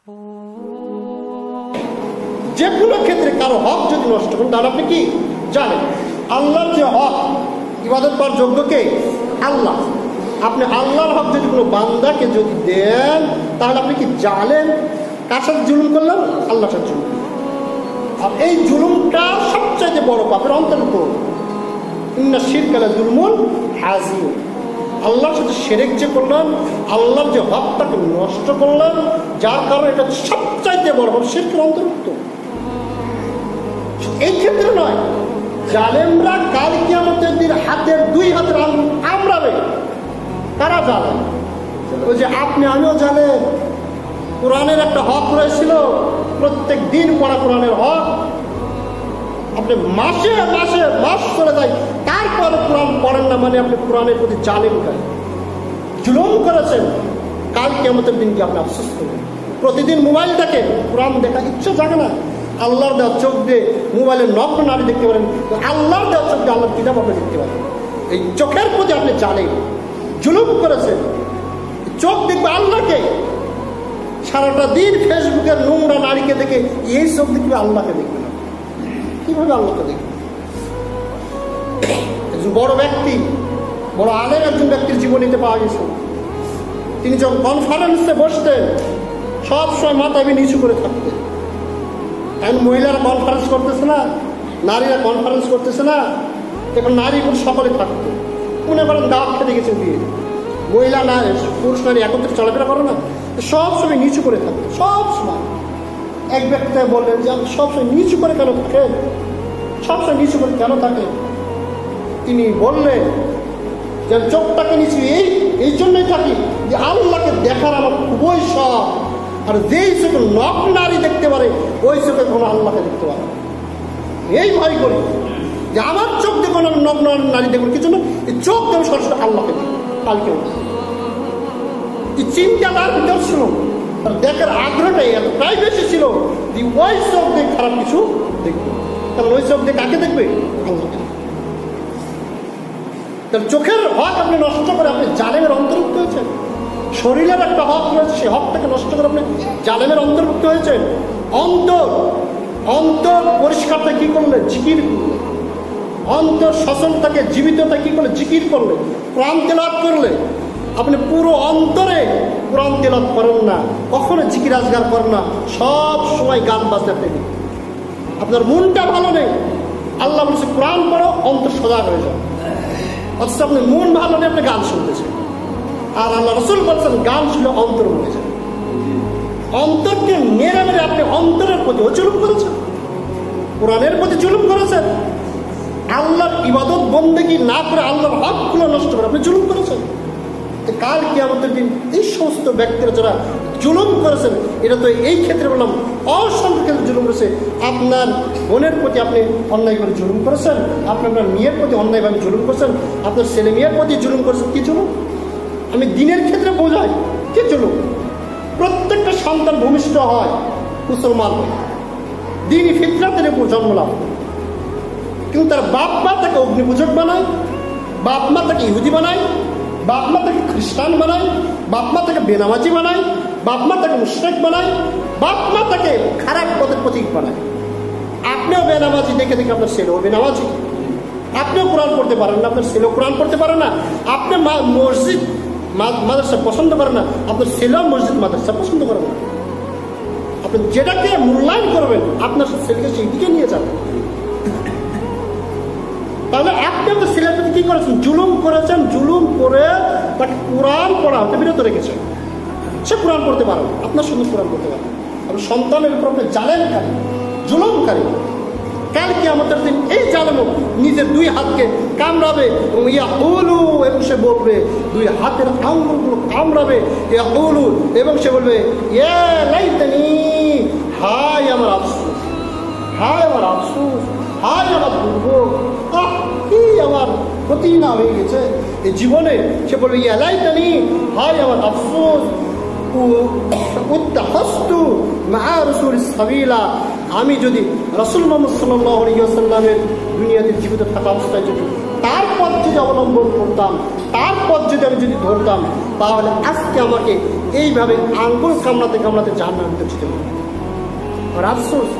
যে কোনো ক্ষেত্রে কারো হক যদি নষ্ট করেন তাহলে আপনি কি জানেন আল্লাহর যে হক ইবাদত করার যোগ্য কে আল্লাহ। আপনি আল্লাহর হক যদি কোনো বান্দাকে যদি দেন তাহলে আপনি কি জানেন কার সাথে জুলুম করলেন আল্লাহর সাথে জুলুম। আর এই জুলুমটা সবচাইতে বড় পাপের অন্তর্ভুক্ত। ইন্না শিরকা লাযুলমুন আযীম। আল্লাহর সাথে শিরক যে করলেন আল্লাহর যে হকটাকে নষ্ট করলেন যার কারণে এটা সবচাইতে বড় পাপ শিরকের অন্তর্ভুক্ত। এই ক্ষেত্রে নয় জালেমরা কাল কিয়ামতের দিন হাতের দুই হাতের আঙুল কামড়াবে। কারা জালেম? ওই যে আপনি আমিও জানেন কোরআনের একটা হক রয়েছিল প্রত্যেক দিন পড়া কোরআনের হক। আপনি মাসে মাসে মাস চলে যায় তারপরে কোরআন পড়েন না মানে আপনি কোরআনের প্রতি জালেম করেন জুলুম করেছেন। কাল কিয়ামতের দিনকে আপনি আফসোস করবেন। প্রতিদিন মোবাইল দেখেন কোরআন দেখা ইচ্ছা জাগে না। আল্লাহর দেওয়া চোখ দিয়ে মোবাইলের নগ্ন নারী দেখতে পারেন, আল্লাহর দেওয়া চোখ দিয়ে আল্লাহর কিতাব আপনি দেখতে পারেন। এই চোখের প্রতি আপনি জালেম জুলুম করেছেন। চোখ দেখবে আল্লাহকে, সারাটা দিন ফেসবুকের নোংরা নারীকে দেখে এই চোখ দেখবে আল্লাহকে দেখবে না। কিভাবে আল্লাহকে দেখবে? একজন বড় ব্যক্তি, বড় আলেম একজন ব্যক্তির জীবনীতে পাওয়া গেছে তিনি যখন কনফারেন্সে বসতেন সবসময় মাথা নিচু করে থাকতেন। এখন মহিলারা কনফারেন্স করতেছে না, নারীরা কনফারেন্স করতেছে না, এখন নারী পুরুষ সকলে থাকতো। মনে করেন দাওয়াত খেতে গেছে বিয়ে, মহিলা না পুরুষ নারী একত্রে চলাফেরা করে না, সবসময় নিচু করে থাকতো সবসময়। এক ব্যক্তি বললেন যে আপনি সবসময় নিচু করে কেন থাকেন, সবসময় নিচু করে কেন থাকেন? তিনি বললেন যে চোখটাকে নিচু এই জন্যই থাকি যে আল্লাহকে দেখার আমার খুবই শখ। আর যেই চোখে নগ্ন নারী দেখতে পারে ওই চোখে কোনো আল্লাহকে দেখতে পারে। এই ভয় করি যে আমার চোখ দেখুন আমি নগ্ন নারী দেখুন কিছু না, এই চোখ দেবো সরাসরি আল্লাহকে দেখি কালকে। এই চিন্তা তার ভিতর ছিল, দেখার আগ্রহটাই এতটাই বেশি ছিল যে ওই চোখ দেখে খারাপ কিছু দেখবে। কারণ ওই চোখ দেখে কাকে দেখবে? আল্লাহকে। তাহলে চোখের হক আপনি নষ্ট করে আপনি জালেমের অন্তর্ভুক্ত হয়েছেন। শরীরের একটা হক রয়েছে, সেই হকটাকে নষ্ট করে আপনি জালেমের অন্তর্ভুক্ত হয়েছেন। অন্তর পরিষ্কারতা কি করলে? জিকির করলে। অন্তর সচলতাকে জীবিততা কি করলে? জিকির করলে, কোরআন তেলাওয়াত করলে। আপনি পুরো অন্তরে কোরআন তেলাওয়াত করেন না, কখনো জিকির আজগার করেন না, সব সময় গান বাজনা পেয়ে আপনার মনটা ভালো নেই। আল্লাহ বলছে কোরআন পড়ো অন্তর সজাগ হয়ে যাবে, অথচ আপনার মন ভালো নেই আপনি গান শুনতেছেন। আর আল্লাহ রাসূল বলছেন গান শুনে অন্তর মরে যায়। অন্তরকে মেরে মেরে আপনি অন্তরের প্রতি জুলুম করেছেন, কোরআনের প্রতি জুলুম করেছেন। আল্লাহর ইবাদত বন্দেগী না করে আল্লাহর হকগুলো নষ্ট করে আপনি জুলুম করেছেন। কাল কিয়ামতের দিন এই সমস্ত ব্যক্তিরা যারা জুলুম করেছেন, এটা তো এই ক্ষেত্রে বললাম অসংখ্য ক্ষেত্রে জুলুম করেছে। আপনার বোনের প্রতি আপনি অন্যায়ভাবে জুলুম করেছেন, আপনার মেয়ের প্রতি অন্যায়ভাবে জুলুম করেছেন, আপনার ছেলে মেয়ের প্রতি জুলুম করেছেন। কি জুলুম? আমি দিনের ক্ষেত্রে বোঝাই কি জুলুম। প্রত্যেকটা সন্তান ভূমিষ্ঠ হয় মুসলমান, দিনই ফিতরাতের উপর জন্ম লাভ, কিন্তু তার বাপ মা তাকে অগ্নিপূজক বানায়, বাপ মা তাকে ইহুদি বানায়, বাপ মা তাকে খ্রিস্টান বানায়, বাপ মা তাকে বেনামাজি বানায়, বাপ মা তাকে মুশরিক বানায়, বাপ মা তাকে খারাপ পথের প্রতীক বানায়। আপনিও বেনামাজি দেখে দেখে আপনার ছেলেও বেনামাজি। আপনিও কোরআন পড়তে পারেন না, আপনার ছেলেও কোরআন পড়তে পারেন না। আপনি মসজিদ মাদ্রাসা পছন্দ করেন না, আপনার ছেলেও মসজিদ মাদ্রাসা পছন্দ করেন না। আপনি যেটাকে মূল্যায়ন করবেন আপনার ছেলেকে সেই দিকে নিয়ে যাবেন। তাহলে আপনি আপনার ছেলের প্রতি কি করেছেন? জুলুম করেছেন। জুলুম করে তাকে কোরআন পড়া হতে বিরত রেখেছেন। সে কোরআন পড়তে পারে না, আপনার সঙ্গে কোরআন পড়তে পারে। আপনি সন্তানের উপর আপনি জালেমকারী, জুলুমকারী। কাল কিয়ামতের দিন এই জালেম নিজের দুই হাতকে কামড়াবে এবং সে বলবে, দুই হাতের আঙ্গুলগুলো কামড়াবে এবং সে বলবে ইয়া লাইতানি, হায় আমার আফসোস, হায় আমার আফসোস, হায় আমার দুর্ভোগ, কি আমার ক্ষতি না হয়ে গেছে এই জীবনে। সে বলবে ইয়া লাইতানি, হায় আমার আফসোস, উত্তাহাস্তু মা রাসূলিস সাবিলা, আমি যদি রাসূল মুহাম্মদ সাল্লাল্লাহু আলাইহি ওয়াসাল্লামের দুনিয়াতে জীবিত থাকা অবস্থায় যদি তার পথ যদি অবলম্বন করতাম, তার পথ যদি আমি ধরতাম, তাহলে আজকে আমাকে এইভাবে আঙ্গুল কামড়াতে কামড়াতে জাহান্নামে যেতে হবে। আর আফসোস,